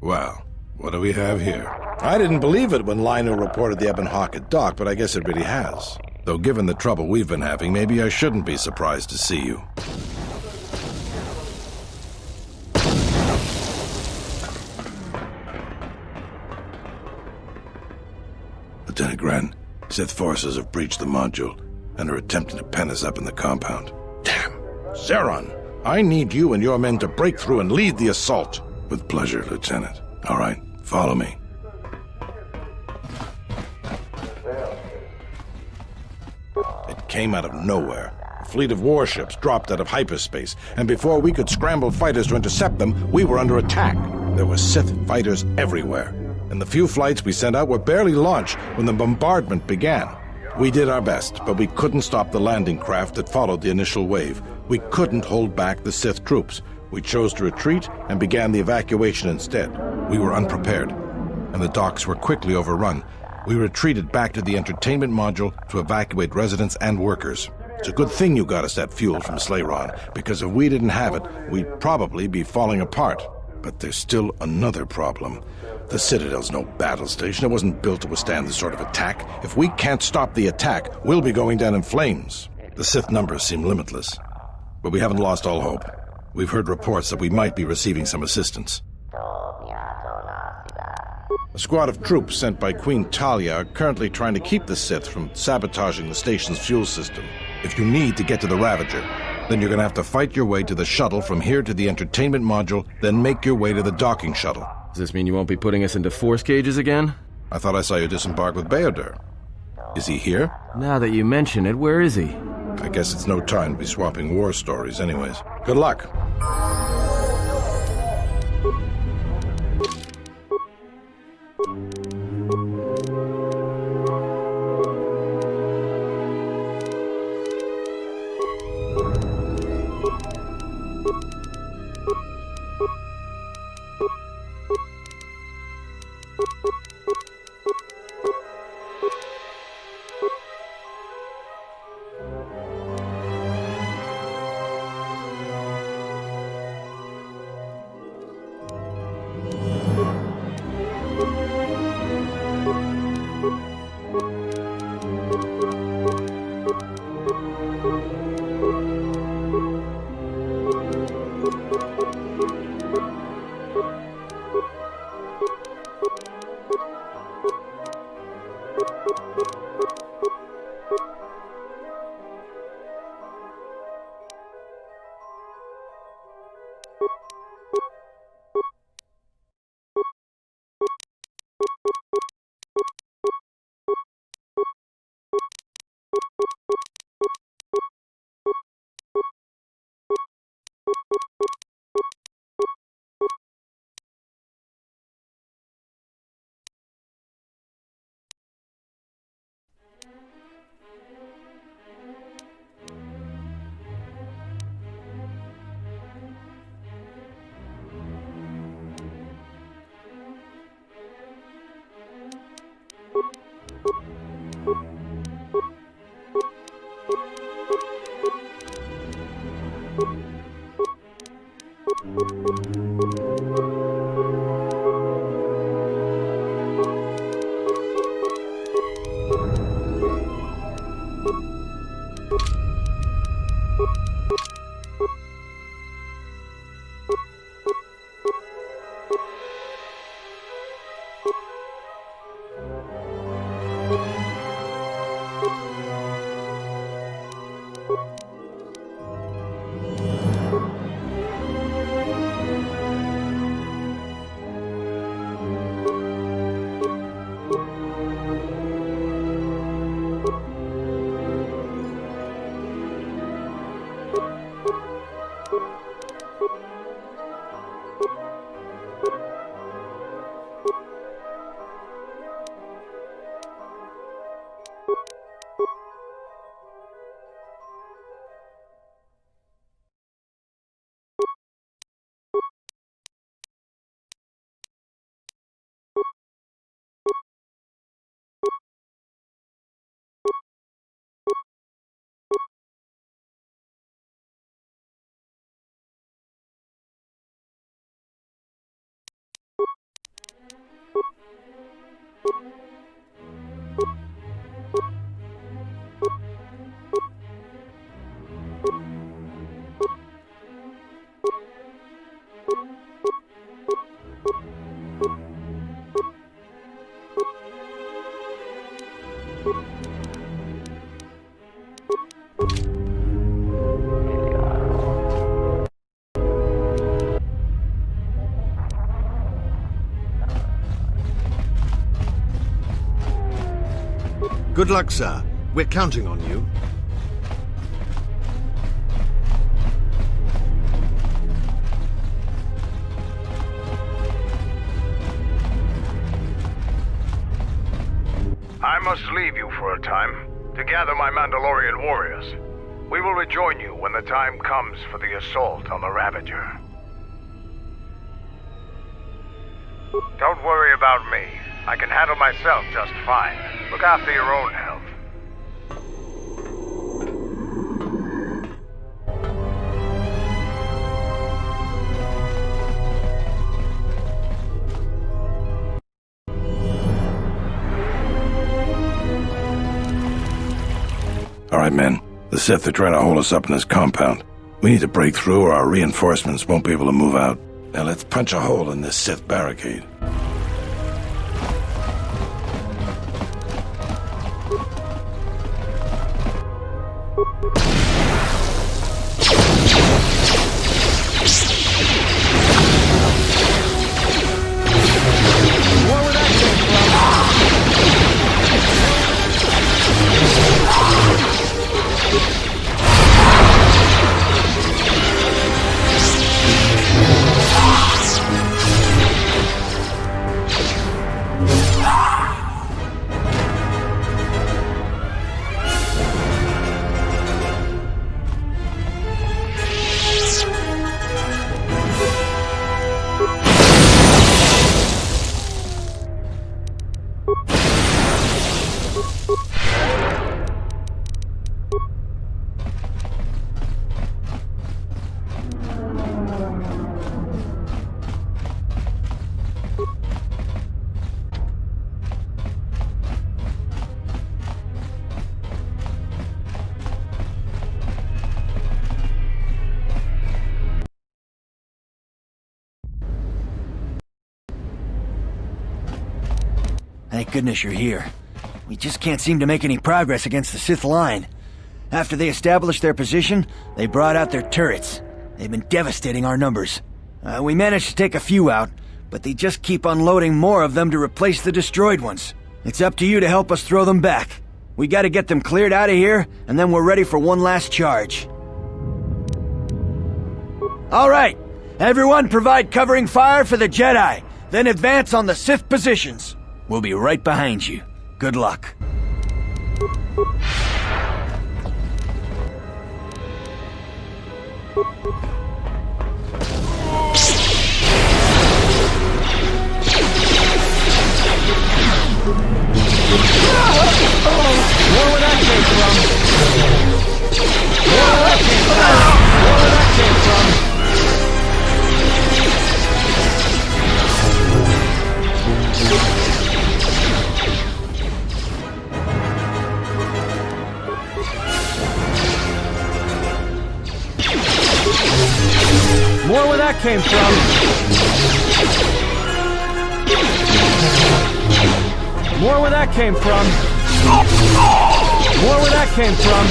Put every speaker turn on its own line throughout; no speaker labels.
Well, what do we have here? I didn't believe it when Lionel reported the Ebonhawk at dock, but I guess it really has. Though given the trouble we've been having, maybe I shouldn't be surprised to see you. Lieutenant Gren, Sith forces have breached the module and are attempting to pen us up in the compound. Damn! Zeron, I need you and your men to break through and lead the assault. With pleasure, Lieutenant. All right, follow me. It came out of nowhere. A fleet of warships dropped out of hyperspace, and before we could scramble fighters to intercept them, we were under attack. There were Sith fighters everywhere, and the few flights we sent out were barely launched when the bombardment began. We did our best, but we couldn't stop the landing craft that followed the initial wave. We couldn't hold back the Sith troops. We chose to retreat and began the evacuation instead. We were unprepared, and the docks were quickly overrun. We retreated back to the entertainment module to evacuate residents and workers. It's a good thing you got us that fuel from Slayron, because if we didn't have it, we'd probably be falling apart. But there's still another problem. The Citadel's no battle station. It wasn't built to withstand this sort of attack. If we can't stop the attack, we'll be going down in flames. The Sith numbers seem limitless, but we haven't lost all hope. We've heard reports that we might be receiving some assistance. A squad of troops sent by Queen Talia are currently trying to keep the Sith from sabotaging the station's fuel system. If you need to get to the Ravager, then you're gonna have to fight your way to the shuttle from here to the entertainment module, then make your way to the docking shuttle.
Does this mean you won't be putting us into force cages again?
I thought I saw you disembark with Beodur. Is he here?
Now that you mention it, where is he?
I guess it's no time to be swapping war stories anyways. Good luck.
Good luck, sir. We're counting on you.
I must leave you for a time to gather my Mandalorian warriors. We will rejoin you when the time comes for the assault on the Ravager. Don't worry about me. I can handle myself just fine. Look after your own health.
All right, men. The Sith are trying to hold us up in this compound. We need to break through or our reinforcements won't be able to move out. Now let's punch a hole in this Sith barricade.
Thank goodness you're here. We just can't seem to make any progress against the Sith line. After they established their position, they brought out their turrets. They've been devastating our numbers. We managed to take a few out, but they just keep unloading more of them to replace the destroyed ones. It's up to you to help us throw them back. We gotta get them cleared out of here, and then we're ready for one last charge. All right, everyone provide covering fire for the Jedi, then advance on the Sith positions. We'll be right behind you. Good luck.
More where that came from. More where that came from. More where that came from.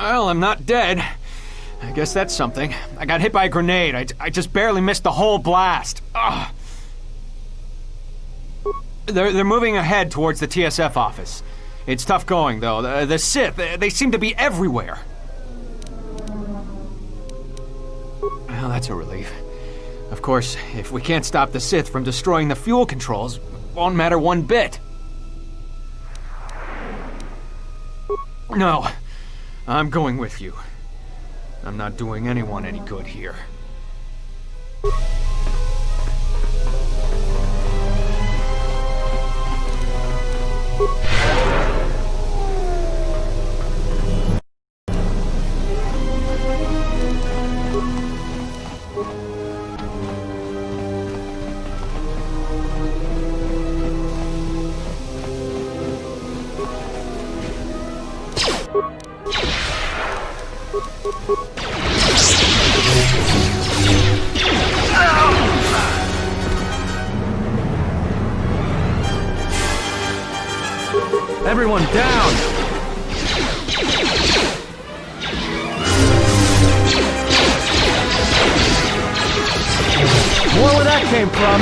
Well, I'm not dead. I guess that's something. I got hit by a grenade. I just barely missed the whole blast. Ugh. They're moving ahead towards the TSF office. It's tough going, though. The Sith, they seem to be everywhere. Well, that's a relief. Of course, if we can't stop the Sith from destroying the fuel controls, it won't matter one bit. No, I'm going with you. I'm not doing anyone any good here.
Everyone down!
More where that came from.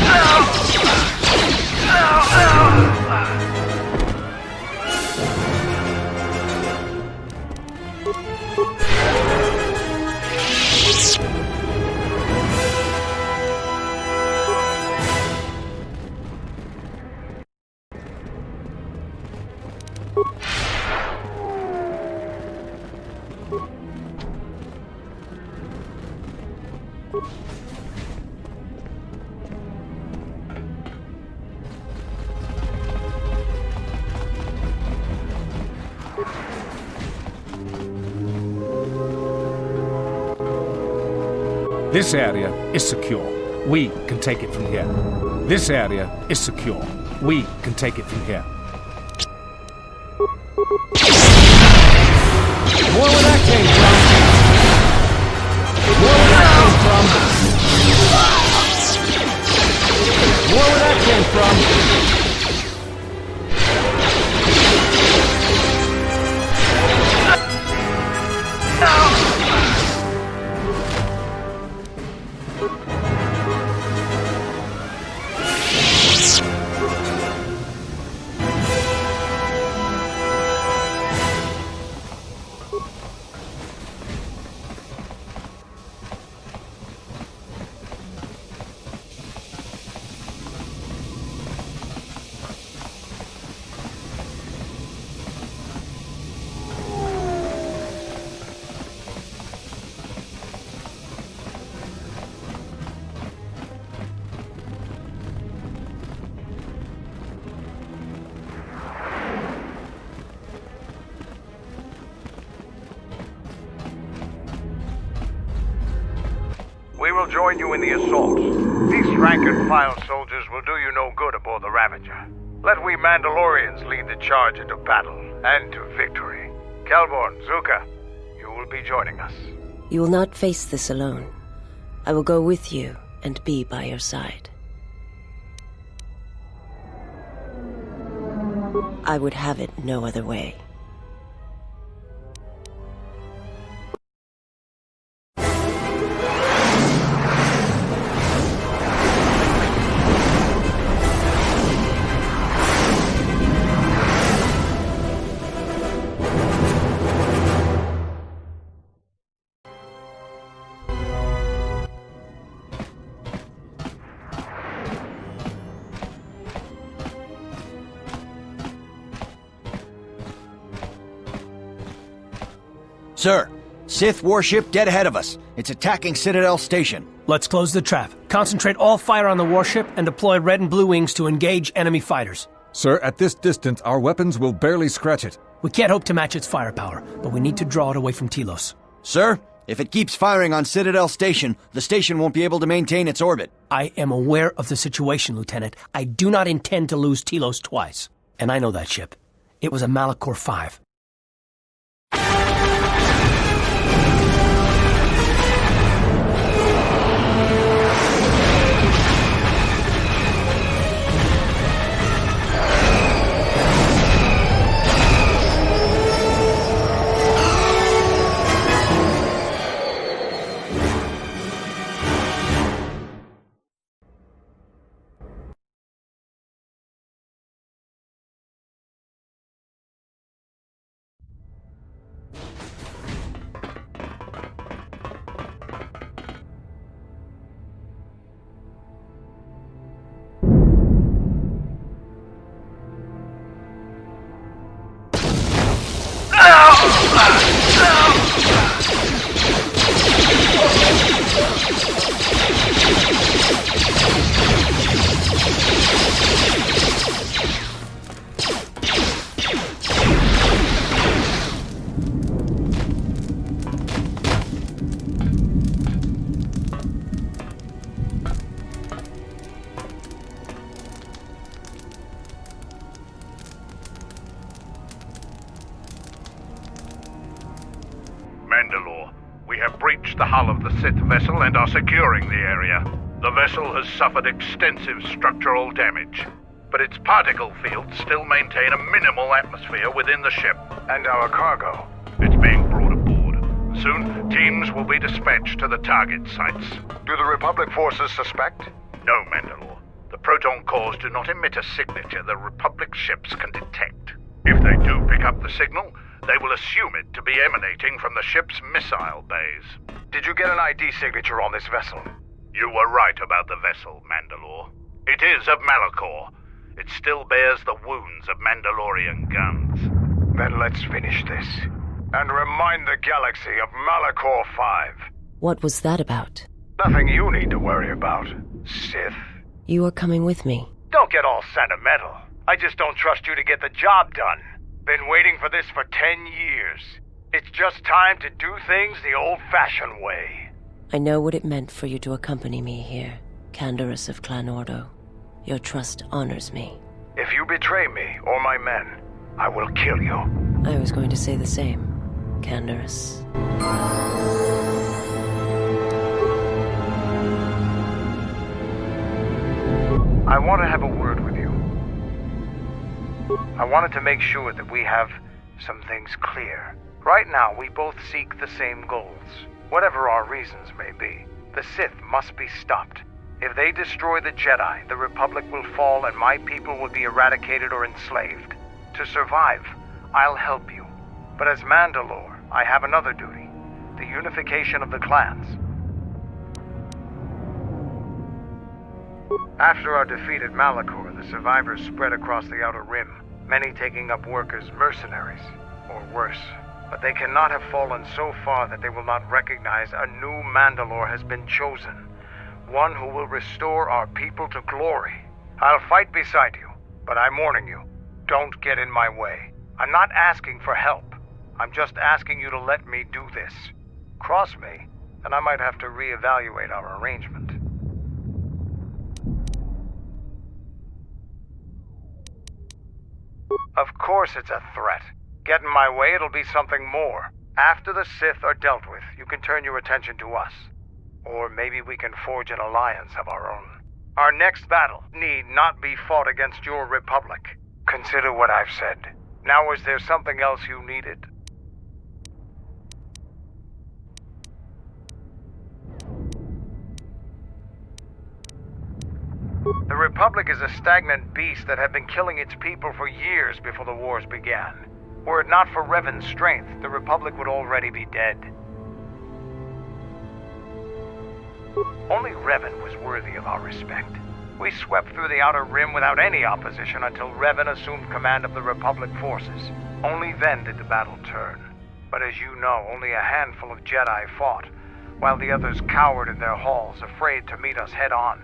This area is secure. We can take it from here. This area is secure. We can take it from here.
More where that came from. More where that came from. More where that came from.
We will join you in the assault. These rank-and-file soldiers will do you no good aboard the Ravager. Let we Mandalorians lead the charge into battle and to victory. Kelborn, Zuka, you will be joining us.
You will not face this alone. I will go with you and be by your side. I would have it no other way.
Sir, Sith warship dead ahead of us. It's attacking Citadel Station.
Let's close the trap. Concentrate all fire on the warship and deploy red and blue wings to engage enemy fighters.
Sir, at this distance, our weapons will barely scratch it.
We can't hope to match its firepower, but we need to draw it away from Telos.
Sir, if it keeps firing on Citadel Station, the station won't be able to maintain its orbit.
I am aware of the situation, Lieutenant. I do not intend to lose Telos twice. And I know that ship. It was a Malachor 5.
Mandalore. We have breached the hull of the Sith vessel and are securing the area. The vessel has suffered extensive structural damage, but its particle fields still maintain a minimal atmosphere within the ship.
And our cargo?
It's being brought aboard. Soon, teams will be dispatched to the target sites.
Do the Republic forces suspect?
No, Mandalore. The proton cores do not emit a signature the Republic ships can detect. If they do pick up the signal, they will assume it to be emanating from the ship's missile bays.
Did you get an ID signature on this vessel?
You were right about the vessel, Mandalore. It is of Malachor. It still bears the wounds of Mandalorian guns.
Then let's finish this. And remind the galaxy of Malachor 5.
What was that about?
Nothing you need to worry about, Sith.
You are coming with me.
Don't get all sentimental. I just don't trust you to get the job done. Been waiting for this for 10 years. It's just time to do things the old-fashioned way.
I know what it meant for you to accompany me here, Canderous of Clan Ordo. Your trust honors me.
If you betray me or my men, I will kill you.
I was going to say the same, Canderous.
I want to have a word with you. I wanted to make sure that we have some things clear. Right now, we both seek the same goals, whatever our reasons may be. The Sith must be stopped. If they destroy the Jedi, the Republic will fall and my people will be eradicated or enslaved. To survive, I'll help you. But as Mandalore, I have another duty. The unification of the clans. After our defeat at Malachor, the survivors spread across the Outer Rim, many taking up work as mercenaries, or worse. But they cannot have fallen so far that they will not recognize a new Mandalore has been chosen. One who will restore our people to glory. I'll fight beside you, but I'm warning you, don't get in my way. I'm not asking for help. I'm just asking you to let me do this. Cross me, and I might have to reevaluate our arrangement. Of course it's a threat. Get in my way, it'll be something more. After the Sith are dealt with, you can turn your attention to us. Or maybe we can forge an alliance of our own. Our next battle need not be fought against your Republic. Consider what I've said. Now, is there something else you needed? The Republic is a stagnant beast that had been killing its people for years before the wars began. Were it not for Revan's strength, the Republic would already be dead. Only Revan was worthy of our respect. We swept through the Outer Rim without any opposition until Revan assumed command of the Republic forces. Only then did the battle turn. But as you know, only a handful of Jedi fought, while the others cowered in their halls, afraid to meet us head-on.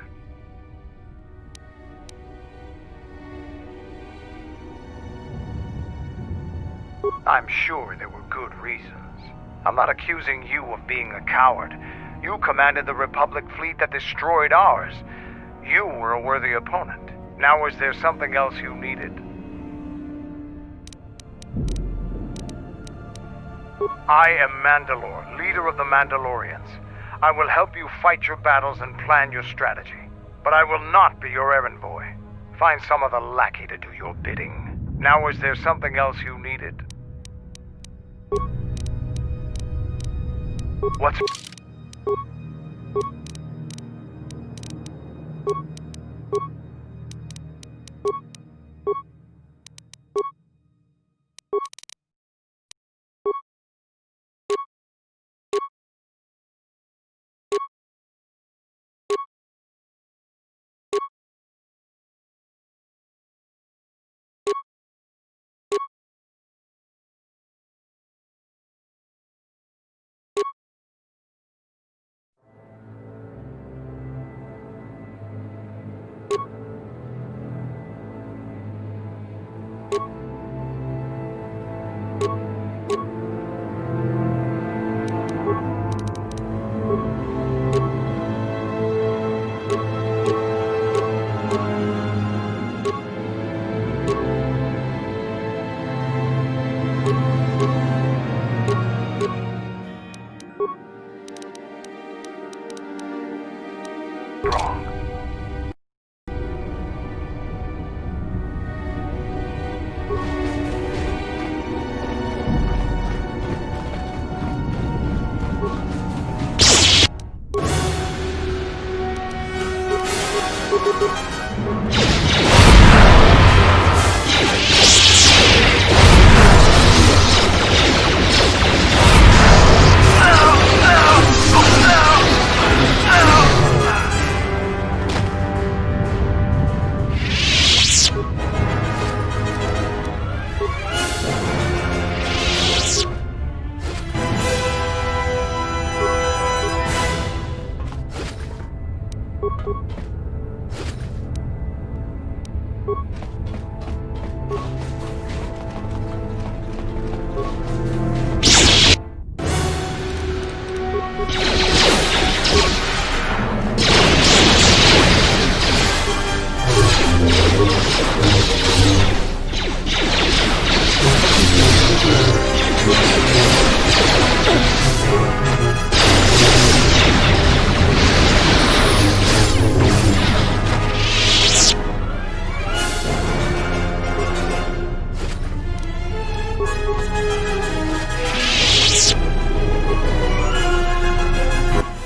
I'm sure there were good reasons. I'm not accusing you of being a coward. You commanded the Republic fleet that destroyed ours. You were a worthy opponent. Now, is there something else you needed? I am Mandalore, leader of the Mandalorians. I will help you fight your battles and plan your strategy. But I will not be your errand boy. Find some other lackey to do your bidding. Now, is there something else you needed? What's...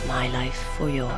My life for yours.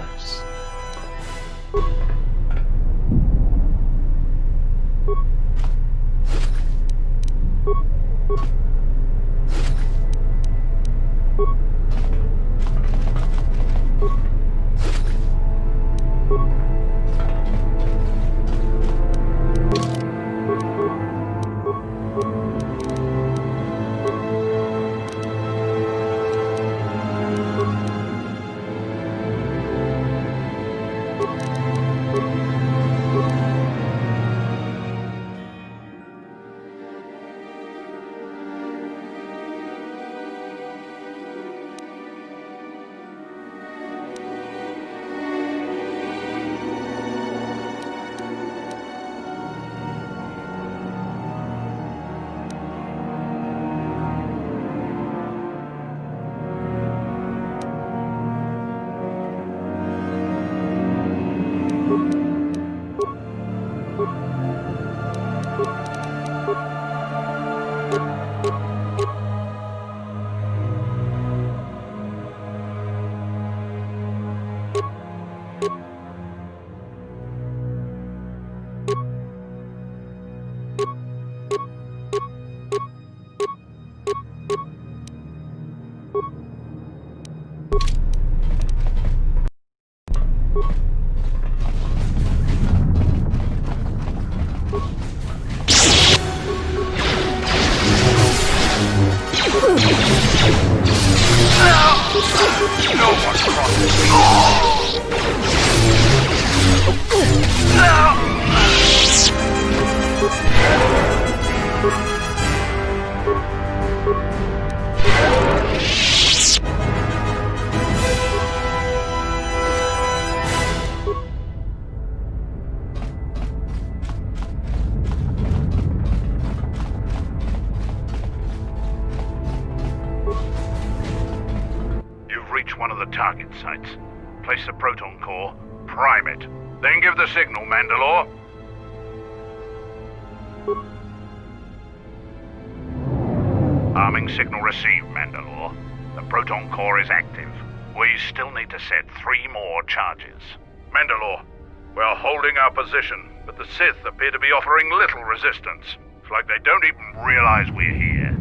Target sites. Place the proton core, prime it, then give the signal, Mandalore. Arming signal received, Mandalore. The proton core is active. We still need to set 3 more charges. Mandalore, we're holding our position, but the Sith appear to be offering little resistance. It's like they don't even realize we're here.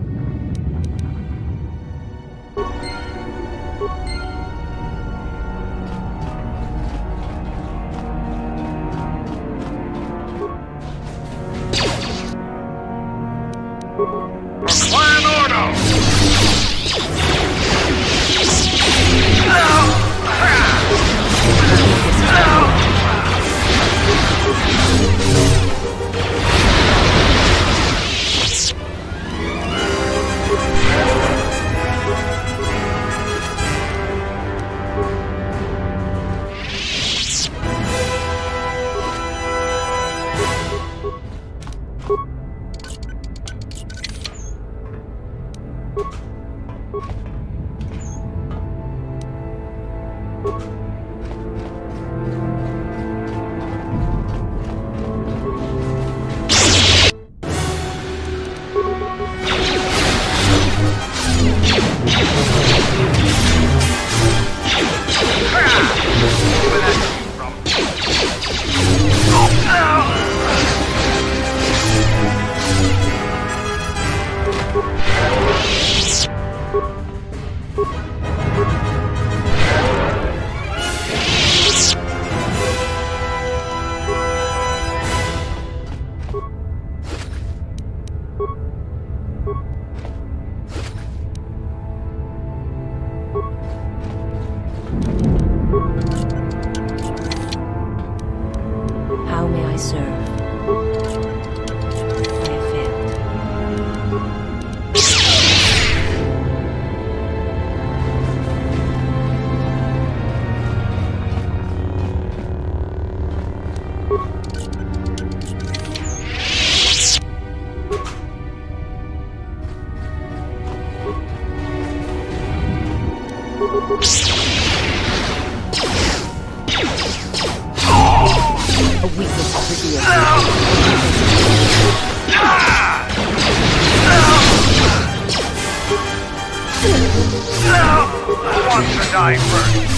wants to die first?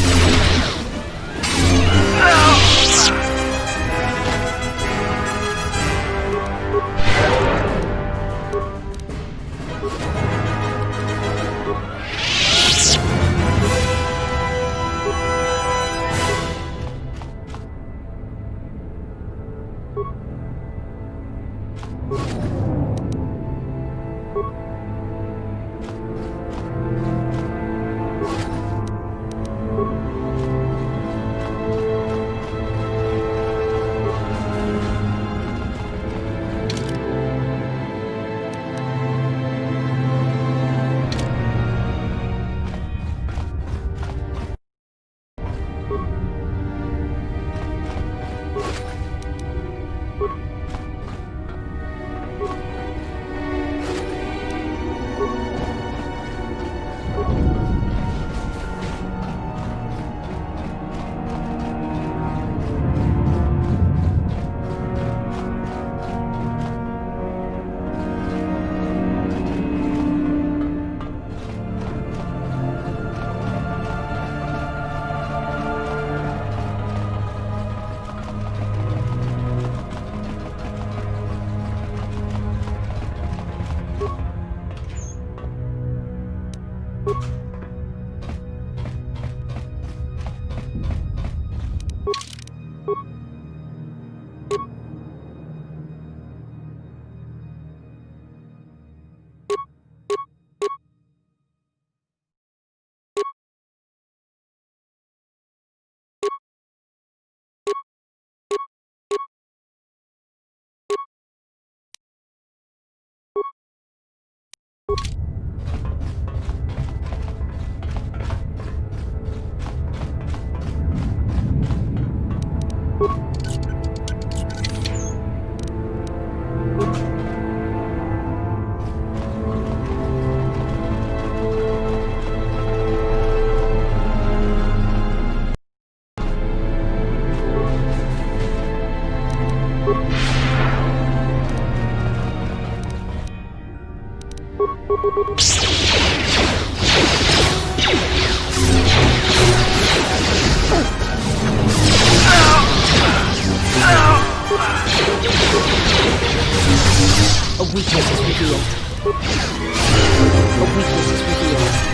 A weakness is revealed. A weakness is revealed.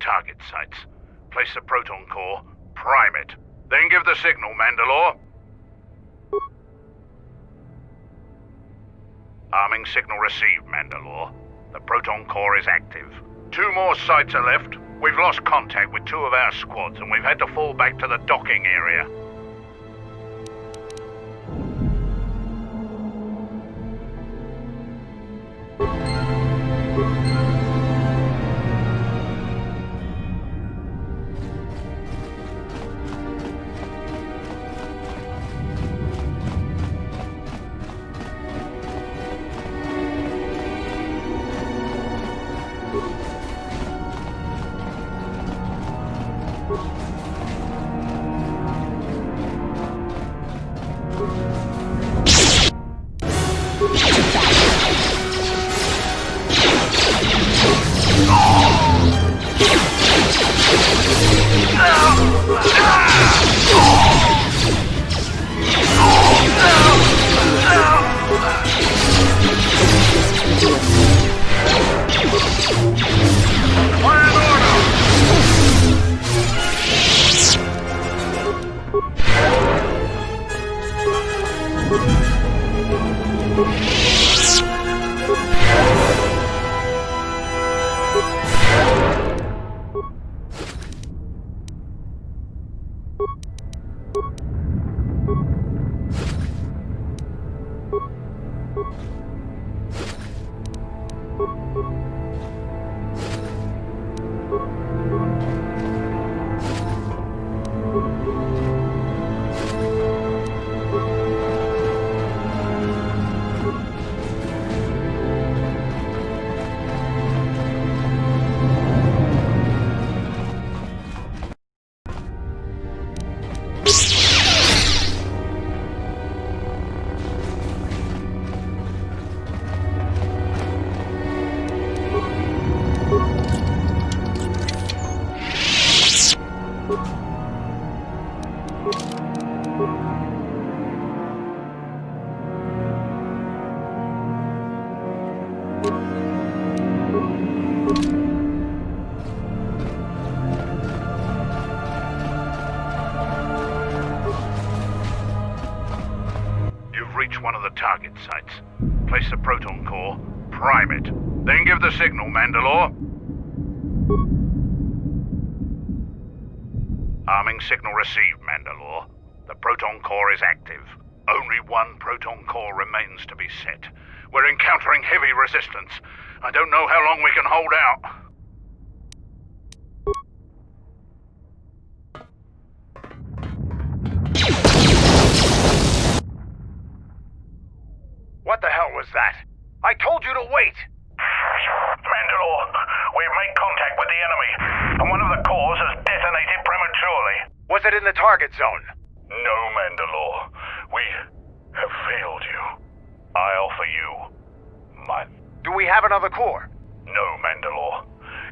target sites. Place the proton core, prime it, then give the signal, Mandalore. Arming signal received, Mandalore. The proton core is active. 2 more sites are left. We've lost contact with 2 of our squads, and we've had to fall back to the docking area. One of the target sites. Place the proton core, prime it, then give the signal, Mandalore. Arming signal received, Mandalore. The proton core is active. Only one proton core remains to be set. We're encountering heavy resistance. I don't know how long we can hold out. What the hell was that? I told you to wait! Mandalore, we've made contact with the enemy, and one of the cores has detonated prematurely. Was it in the target zone? No, Mandalore. We have failed you. I offer you my... Do we have another core? No, Mandalore.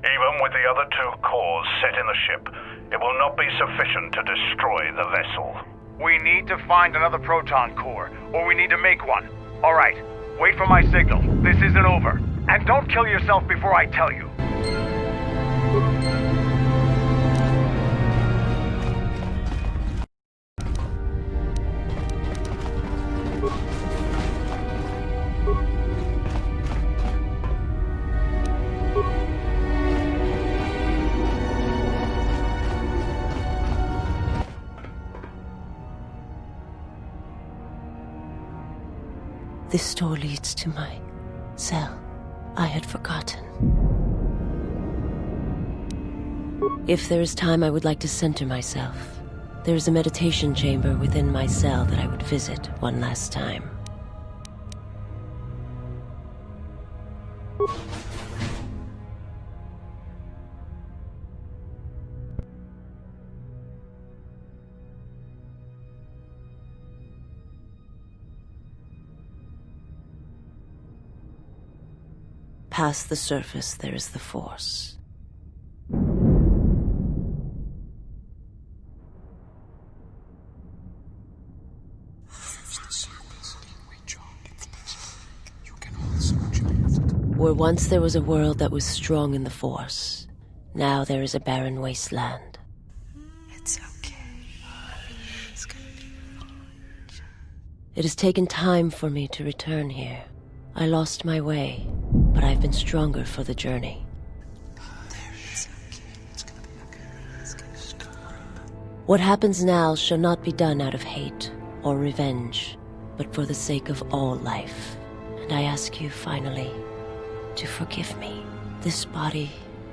Even with the other two cores set in the ship, it will not be sufficient to destroy the vessel. We need to find another proton core, or we need to make one. All right, wait for my signal. This isn't over. And don't kill yourself before I tell you.
This door leads to my cell. I had forgotten. If there is time, I would like to center myself. There is a meditation chamber within my cell that I would visit one last time. Past the surface, there is the Force. Where once there was a world that was strong in the Force, now there is a barren wasteland.
It's okay. It's gonna be fine.
It has taken time for me to return here. I lost my way, but I've been stronger for the journey. What happens now shall not be done out of hate or revenge, but for the sake of all life. And I ask you finally to forgive me. This body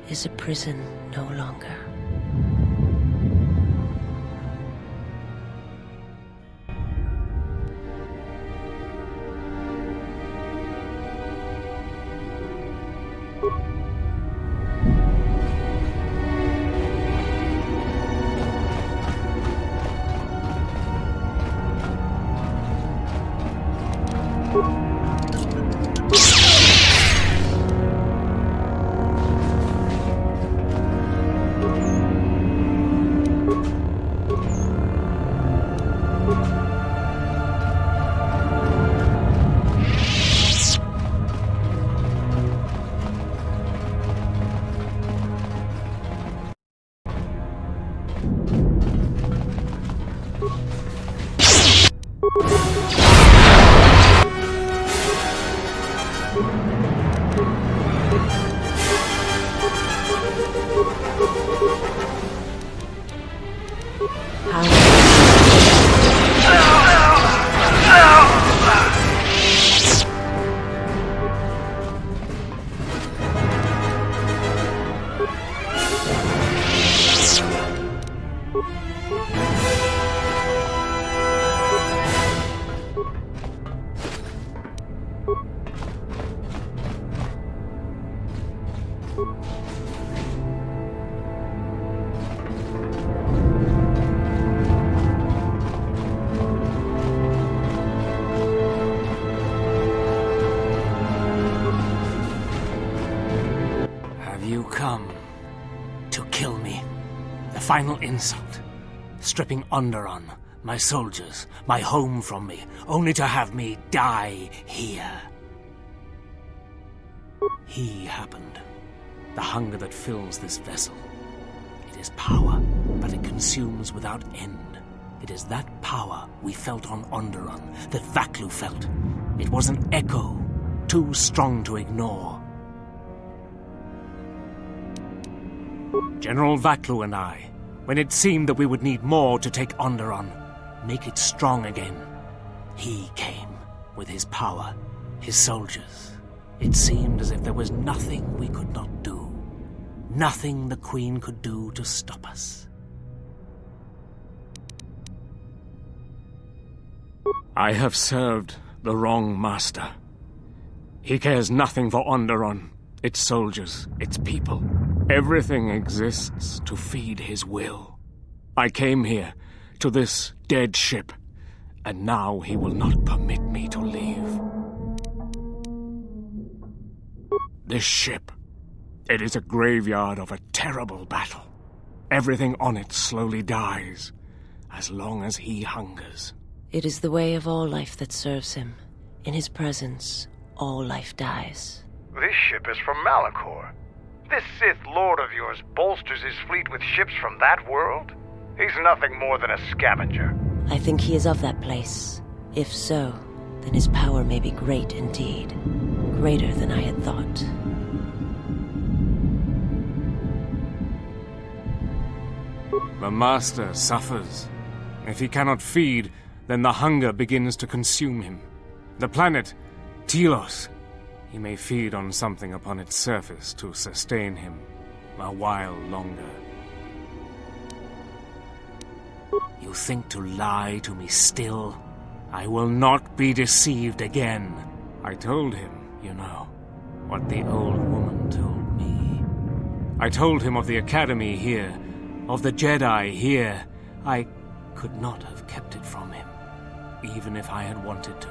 is a prison no longer.
Final insult. Stripping Onderon, my soldiers, my home from me, only to have me die here. He happened. The hunger that fills this vessel. It is power, but it consumes without end. It is that power we felt on Onderon, that Vaklu felt. It was an echo, too strong to ignore. General Vaklu and I, when it seemed that we would need more to take Onderon, make it strong again, he came with his power, his soldiers. It seemed as if there was nothing we could not do, nothing the Queen could do to stop us.
I have served the wrong master. He cares nothing for Onderon, its soldiers, its people. Everything exists to feed his will. I came here, to this dead ship, and now he will not permit me to leave. This ship, it is a graveyard of a terrible battle. Everything on it slowly dies, as long as he hungers.
It is the way of all life that serves him. In his presence, all life dies.
This ship is from Malachor. This Sith Lord of yours bolsters his fleet with ships from that world? He's nothing more than a scavenger.
I think he is of that place. If so, then his power may be great indeed. Greater than I had thought.
The Master suffers. If he cannot feed, then the hunger begins to consume him. The planet, Telos, he may feed on something upon its surface to sustain him a while longer.
You think to lie to me still? I will not be deceived again.
I told him, you know, what the old woman told me. I told him of the Academy here, of the Jedi here.
I could not have kept it from him, even if I had wanted to.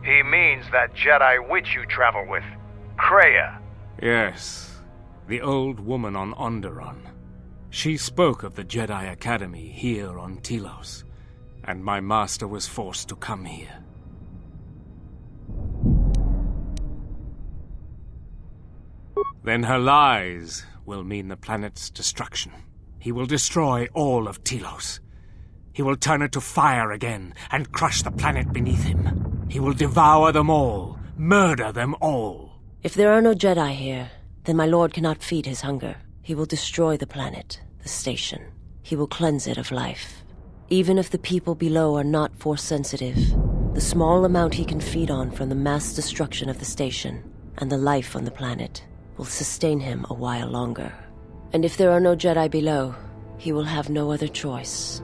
He means that Jedi witch you travel with, Kreia.
Yes, the old woman on Onderon. She spoke of the Jedi Academy here on Telos, and my master was forced to come here. Then her lies will mean the planet's destruction. He will destroy all of Telos. He will turn it to fire again and crush the planet beneath him. He will devour them all, murder them all.
If there are no Jedi here, then my lord cannot feed his hunger. He will destroy the planet, the station. He will cleanse it of life. Even if the people below are not Force-sensitive, the small amount he can feed on from the mass destruction of the station and the life on the planet will sustain him a while longer. And if there are no Jedi below, he will have no other choice.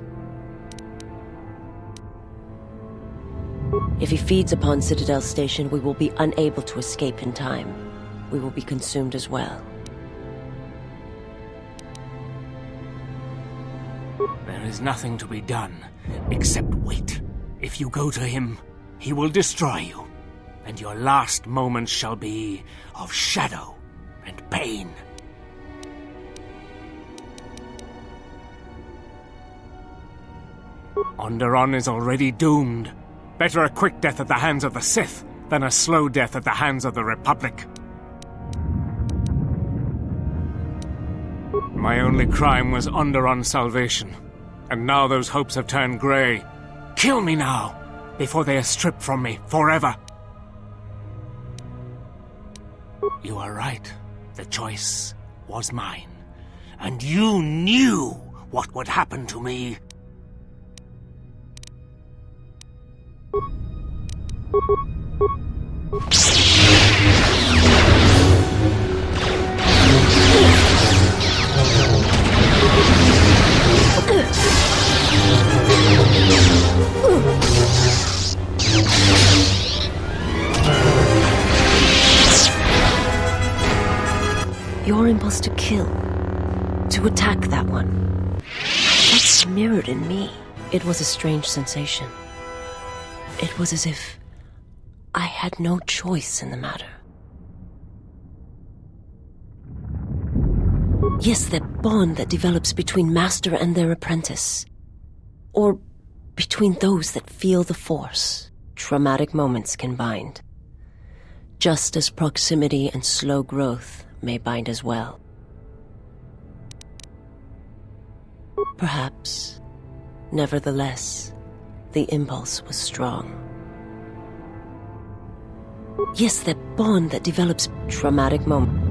If he feeds upon Citadel Station, we will be unable to escape in time. We will be consumed as well.
There is nothing to be done, except wait. If you go to him, he will destroy you, and your last moments shall be of shadow and pain. Onderon is already doomed. Better a quick death at the hands of the Sith than a slow death at the hands of the Republic.
My only crime was Onderon's salvation, and now those hopes have turned grey.
Kill me now, before they are stripped from me forever. You are right. The choice was mine. and you knew what would happen to me.
Your impulse to kill, to attack that one, that's mirrored in me. It was a strange sensation. It was as if I had no choice in the matter. Yes, that bond that develops between master and their apprentice. Or between those that feel the Force. Traumatic moments can bind. Just as proximity and slow growth may bind as well. Perhaps, nevertheless, the impulse was strong. Yes, that bond that develops traumatic moments.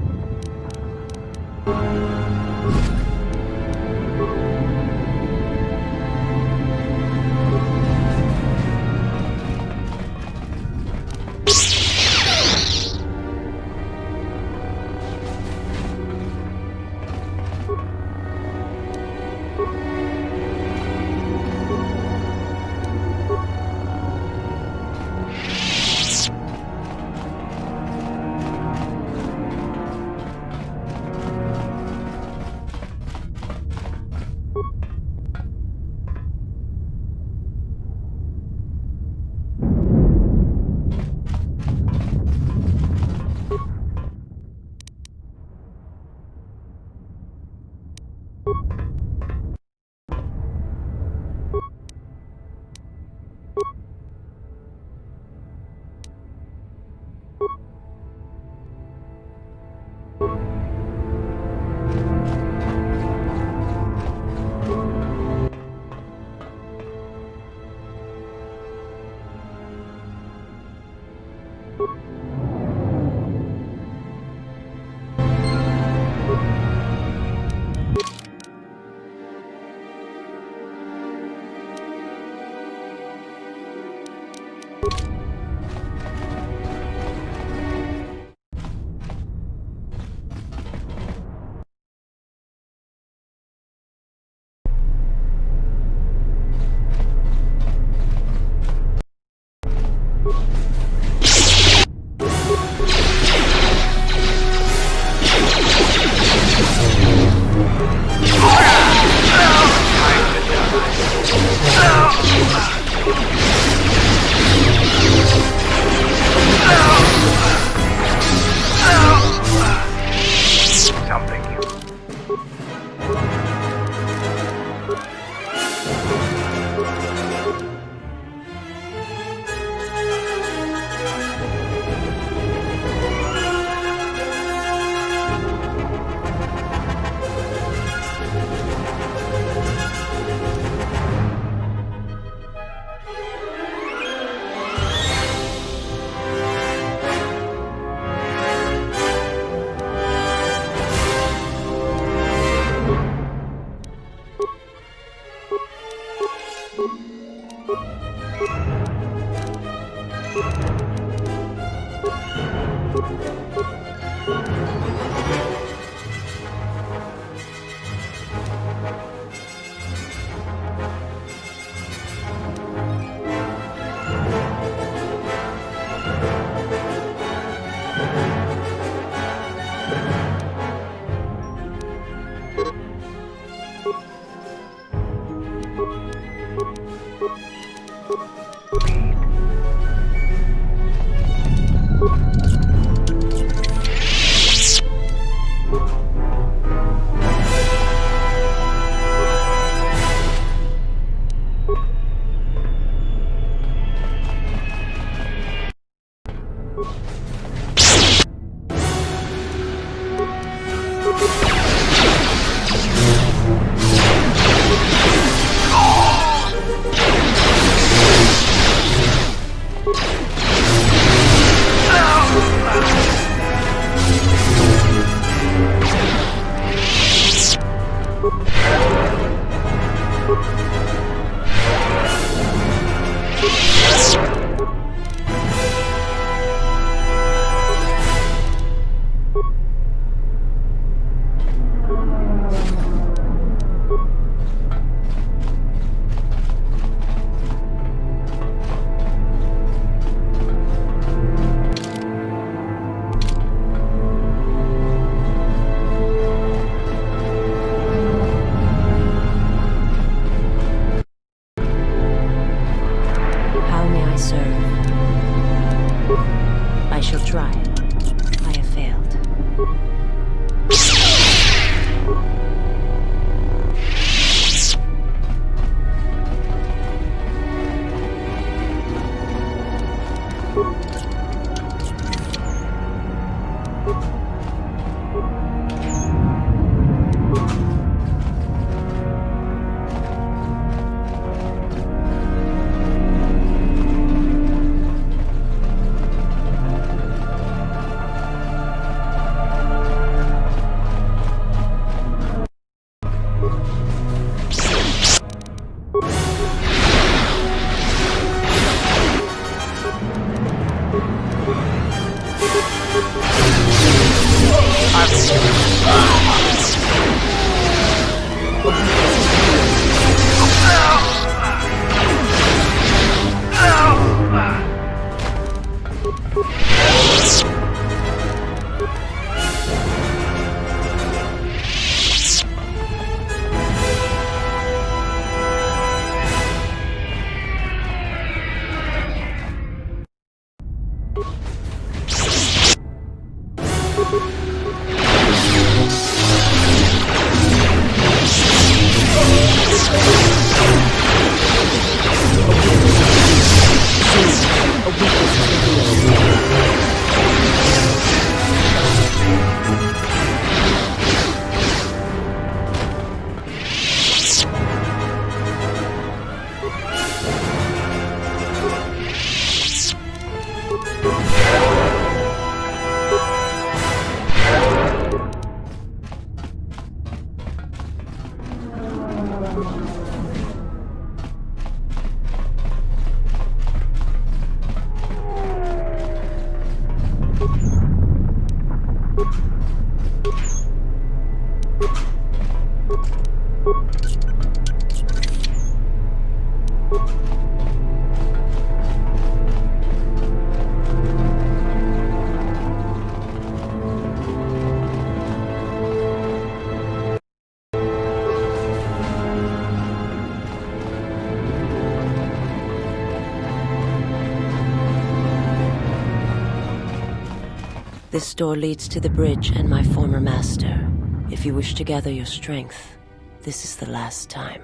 This door leads to the bridge and my former master. If you wish to gather your strength, this is the last time.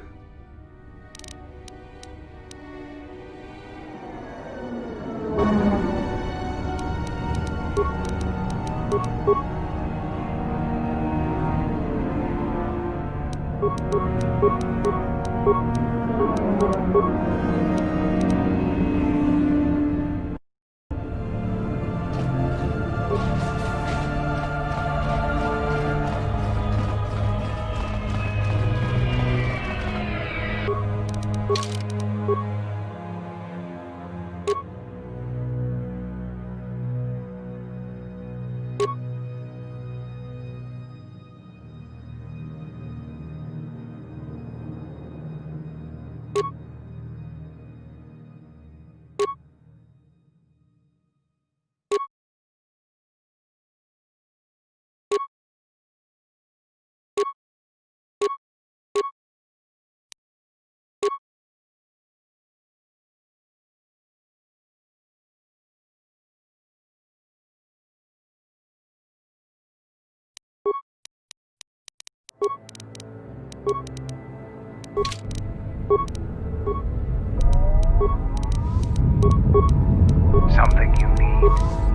Something you need.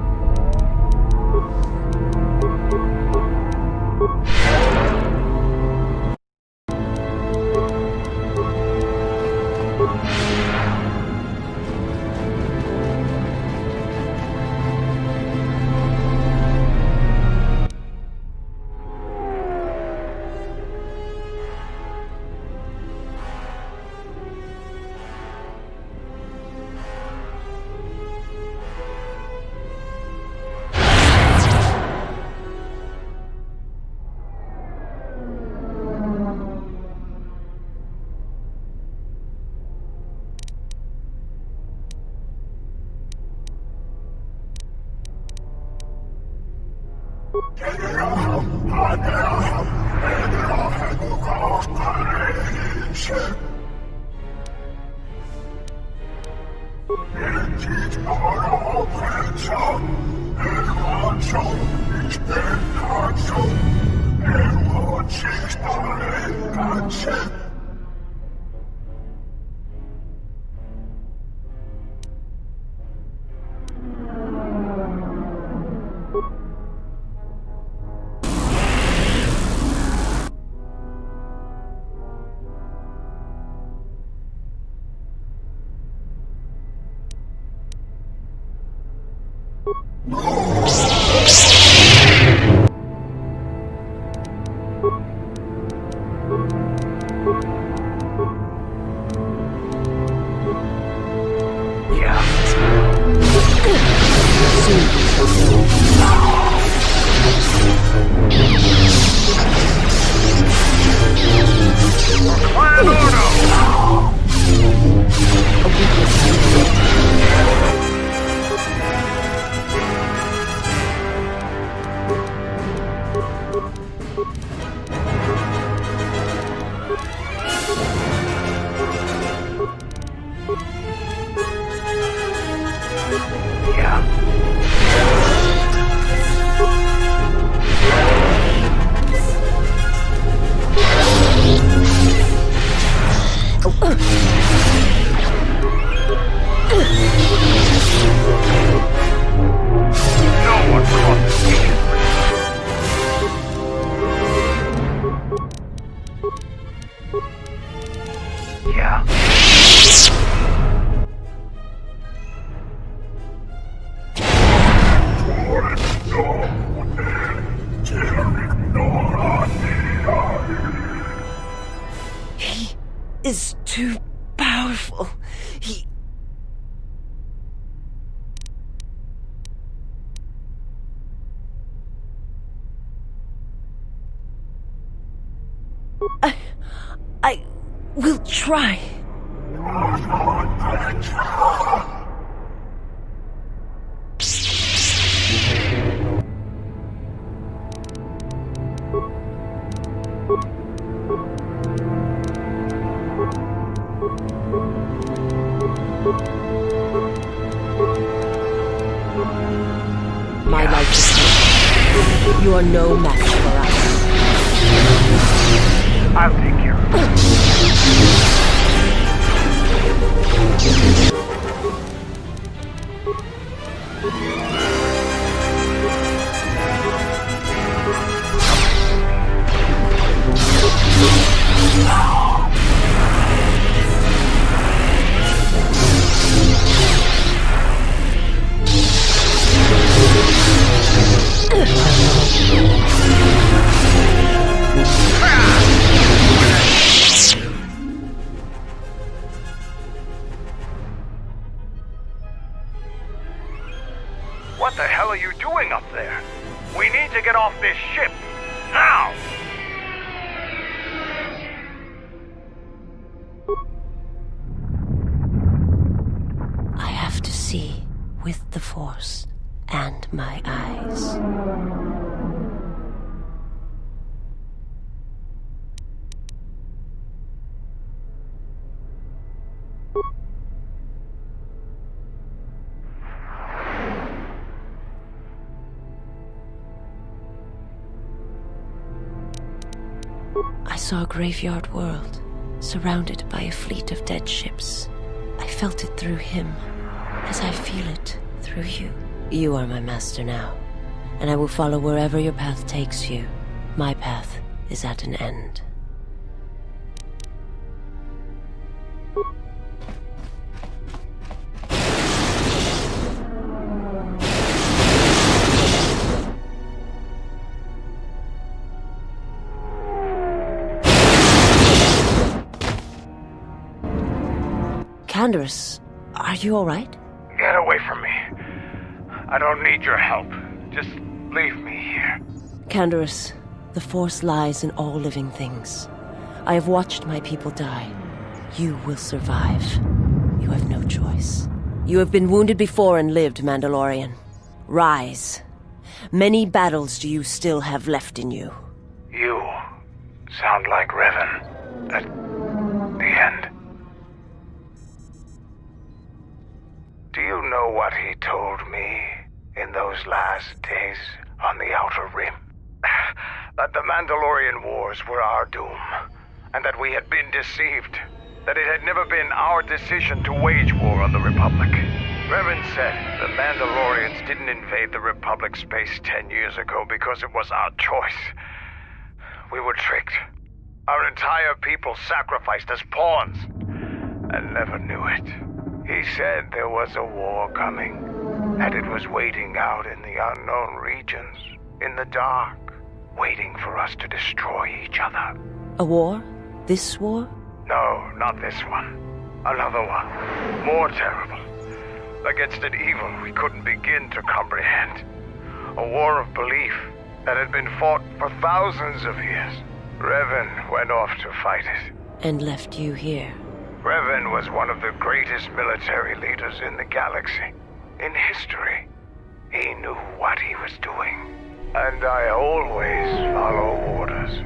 Clan Ordo!
Is too powerful. He... I will try. My life is yours. You are no match for us.
I'll take care of it. What the hell are you doing up there? We need to get off this ship. Now!
I have to see with the Force and my eyes. I saw a graveyard world, surrounded by a fleet of dead ships. I felt it through him, as I feel it through you. You are my master now, and I will follow wherever your path takes you. My path is at an end. Canderous, are you all right?
Get away from me. I don't need your help. Just leave me here.
Canderous, the Force lies in all living things. I have watched my people die. You will survive. You have no choice. You have been wounded before and lived, Mandalorian. Rise. Many battles do you still have left in you.
You sound like Revan at the end. Do you know what he told me in those last days on the Outer Rim? That the Mandalorian Wars were our doom, and that we had been deceived. That it had never been our decision to wage war on the Republic. Revan said the Mandalorians didn't invade the Republic space 10 years ago because it was our choice. We were tricked. Our entire people sacrificed as pawns, and never knew it. He said there was a war coming, that it was waiting out in the unknown regions, in the dark, waiting for us to destroy each other.
A war? This war?
No, not this one. Another one. More terrible. Against an evil we couldn't begin to comprehend. A war of belief that had been fought for thousands of years. Revan went off to fight it.
And left you here.
Revan was one of the greatest military leaders in the galaxy. In history. He knew what he was doing. And I always follow orders.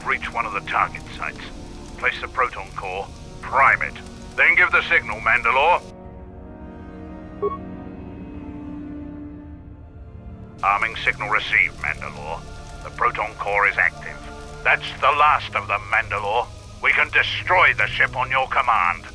Reach one of the target sites. Place the proton core, prime it. Then give the signal, Mandalore. Arming signal received, Mandalore. The proton core is active. That's the last of them, Mandalore. We can destroy the ship on your command.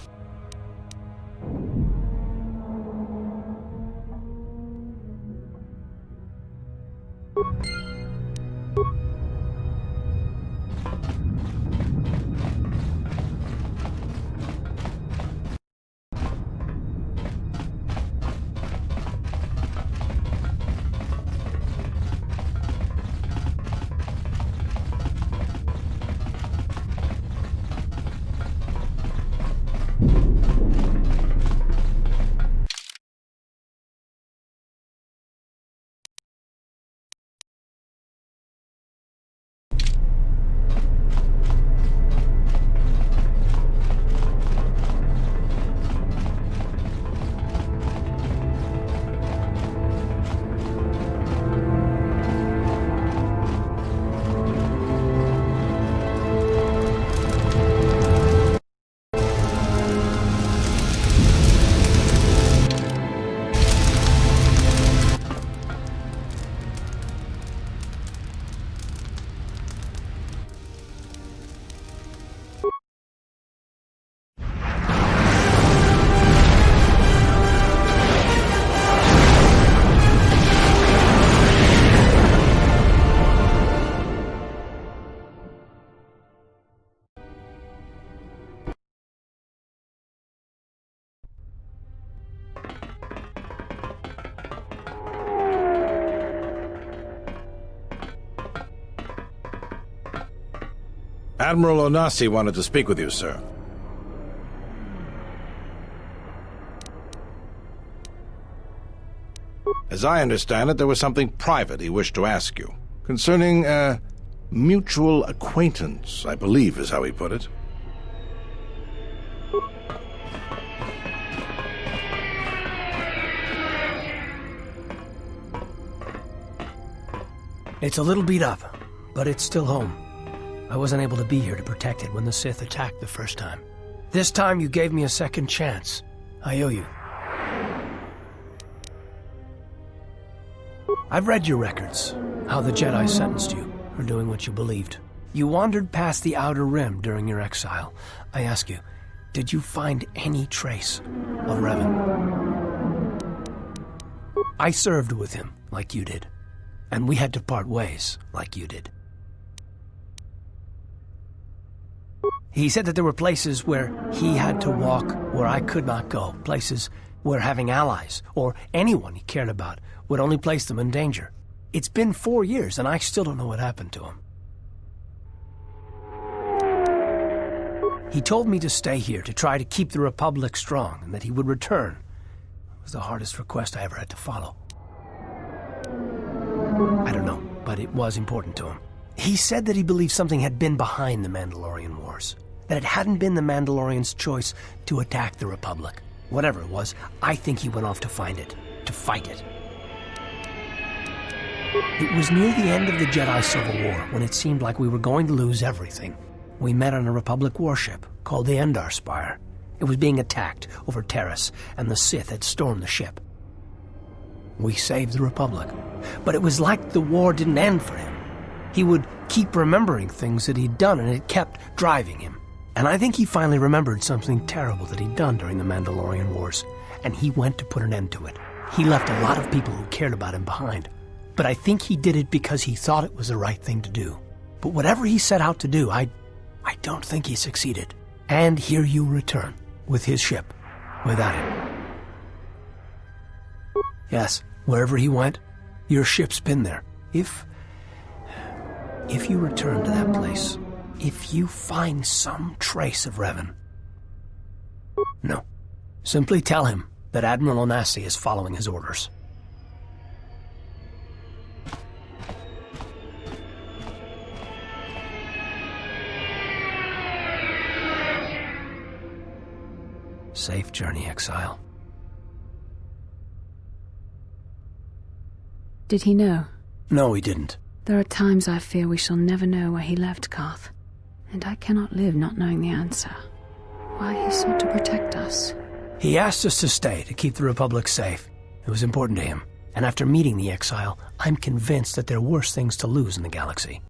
Admiral Onasi wanted to speak with you, sir. As I understand it, there was something private he wished to ask you. Concerning a mutual acquaintance, I believe is how he put it.
It's a little beat up, but it's still home. I wasn't able to be here to protect it when the Sith attacked the first time. This time you gave me a second chance. I owe you. I've read your records, how the Jedi sentenced you for doing what you believed. You wandered past the Outer Rim during your exile. I ask you, did you find any trace of Revan? I served with him, like you did. And we had to part ways, like you did. He said that there were places where he had to walk where I could not go. Places where having allies, or anyone he cared about, would only place them in danger. It's been 4 years, and I still don't know what happened to him. He told me to stay here, to try to keep the Republic strong, and that he would return. It was the hardest request I ever had to follow. I don't know, but it was important to him. He said that he believed something had been behind the Mandalorian Wars, that it hadn't been the Mandalorians' choice to attack the Republic. Whatever it was, I think he went off to find it, to fight it. It was near the end of the Jedi Civil War, when it seemed like we were going to lose everything. We met on a Republic warship called the Endar Spire. It was being attacked over Terrace, and the Sith had stormed the ship. We saved the Republic, but it was like the war didn't end for him. He would keep remembering things that he'd done, and it kept driving him. And I think he finally remembered something terrible that he'd done during the Mandalorian Wars, and he went to put an end to it. He left a lot of people who cared about him behind, but I think he did it because he thought it was the right thing to do. But whatever he set out to do, I don't think he succeeded. And here you return, with his ship, without him. Yes, wherever he went, your ship's been there. If you return to that place, if you find some trace of Revan, no, simply tell him that Admiral Onasi is following his orders. Safe journey, Exile.
Did he know?
No, he didn't.
There are times I fear we shall never know where he left Carth, and I cannot live not knowing the answer. Why he sought to protect us.
He asked us to stay, to keep the Republic safe. It was important to him. And after meeting the Exile, I'm convinced that there are worse things to lose in the galaxy.